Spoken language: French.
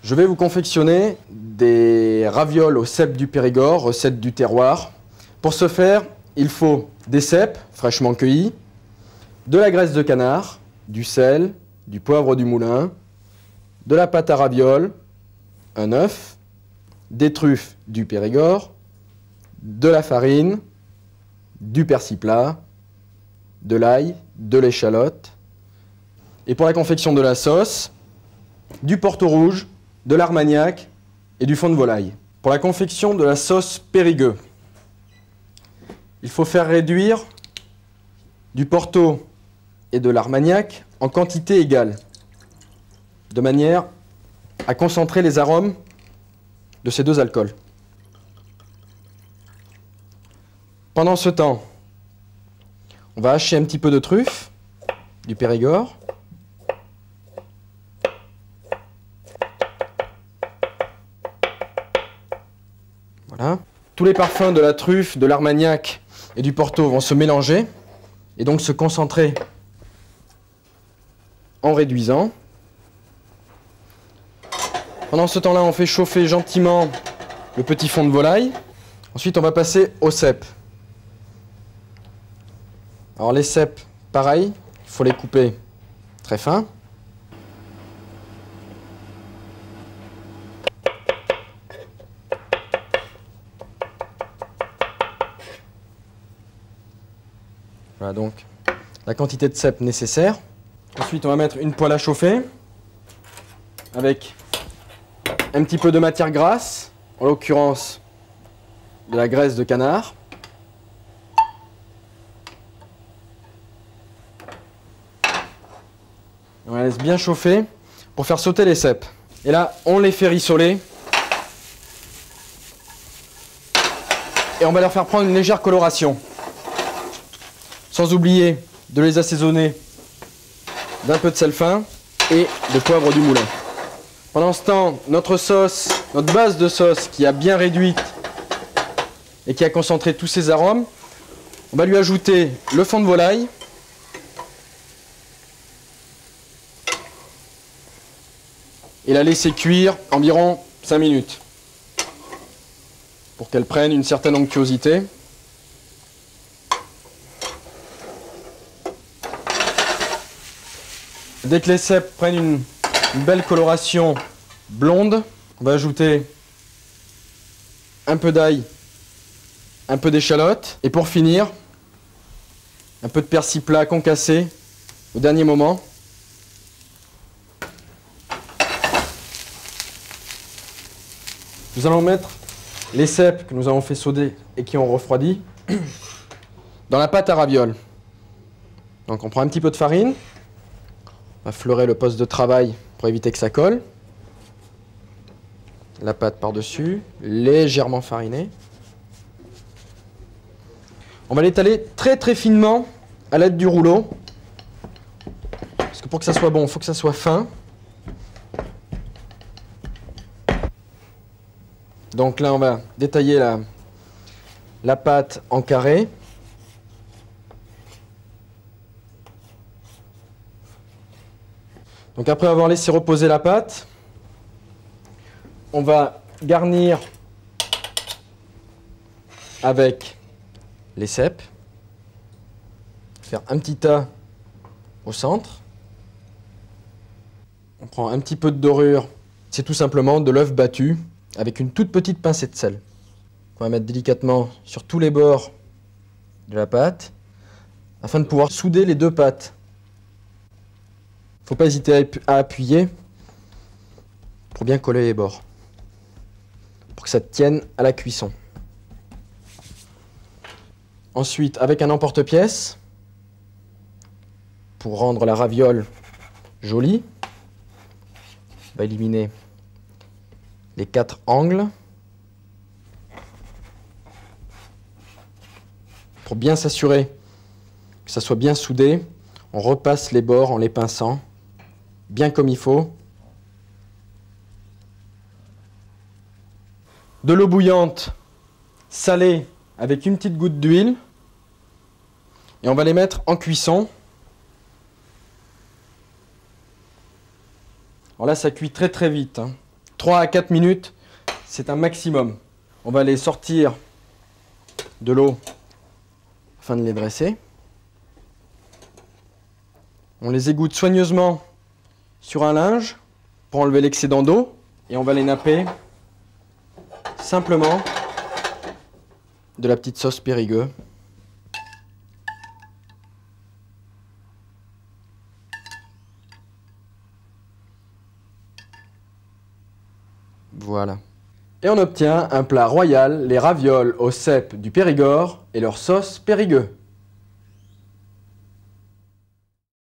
Je vais vous confectionner des ravioles aux cèpes du Périgord, recette du terroir. Pour ce faire, il faut des cèpes fraîchement cueillis, de la graisse de canard, du sel, du poivre du moulin, de la pâte à ravioles, un œuf, des truffes du Périgord, de la farine, du persil plat, de l'ail, de l'échalote. Et pour la confection de la sauce, du porto rouge, de l'armagnac et du fond de volaille. Pour la confection de la sauce Périgueux, il faut faire réduire du porto et de l'armagnac en quantité égale, de manière à concentrer les arômes de ces deux alcools. Pendant ce temps, on va hacher un petit peu de truffe du Périgord. Voilà. Tous les parfums de la truffe, de l'armagnac et du porto vont se mélanger et donc se concentrer en réduisant. Pendant ce temps-là, on fait chauffer gentiment le petit fond de volaille. Ensuite, on va passer aux cèpes. Alors les cèpes, pareil, il faut les couper très fins. Voilà donc la quantité de cèpes nécessaire. Ensuite, on va mettre une poêle à chauffer avec un petit peu de matière grasse, en l'occurrence de la graisse de canard. On la laisse bien chauffer pour faire sauter les cèpes. Et là, on les fait rissoler. Et on va leur faire prendre une légère coloration. Sans oublier de les assaisonner d'un peu de sel fin et de poivre du moulin. Pendant ce temps, notre sauce, notre base de sauce qui a bien réduite et qui a concentré tous ses arômes, on va lui ajouter le fond de volaille, et la laisser cuire environ 5 minutes pour qu'elle prenne une certaine onctuosité. Dès que les cèpes prennent une belle coloration blonde, on va ajouter un peu d'ail, un peu d'échalote et pour finir, un peu de persil plat concassé au dernier moment. Nous allons mettre les cèpes que nous avons fait sauter et qui ont refroidi dans la pâte à ravioles. Donc on prend un petit peu de farine. On va fleurer le poste de travail pour éviter que ça colle. La pâte par-dessus, légèrement farinée. On va l'étaler très très finement à l'aide du rouleau. Parce que pour que ça soit bon, il faut que ça soit fin. Donc là, on va détailler la pâte en carré. Donc après avoir laissé reposer la pâte, on va garnir avec les cèpes, faire un petit tas au centre. On prend un petit peu de dorure, c'est tout simplement de l'œuf battu avec une toute petite pincée de sel. On va mettre délicatement sur tous les bords de la pâte afin de pouvoir souder les deux pâtes. Il ne faut pas hésiter à appuyer pour bien coller les bords, pour que ça tienne à la cuisson. Ensuite, avec un emporte-pièce, pour rendre la raviole jolie, on va éliminer les 4 angles. Pour bien s'assurer que ça soit bien soudé, on repasse les bords en les pinçant, bien comme il faut. De l'eau bouillante, salée, avec une petite goutte d'huile. Et on va les mettre en cuisson. Alors là, ça cuit très très vite, hein. 3 à 4 minutes, c'est un maximum. On va les sortir de l'eau afin de les dresser. On les égoutte soigneusement sur un linge pour enlever l'excédent d'eau et on va les napper simplement de la petite sauce Périgueux. Voilà. Et on obtient un plat royal, les ravioles aux cèpes du Périgord et leur sauce Périgueux.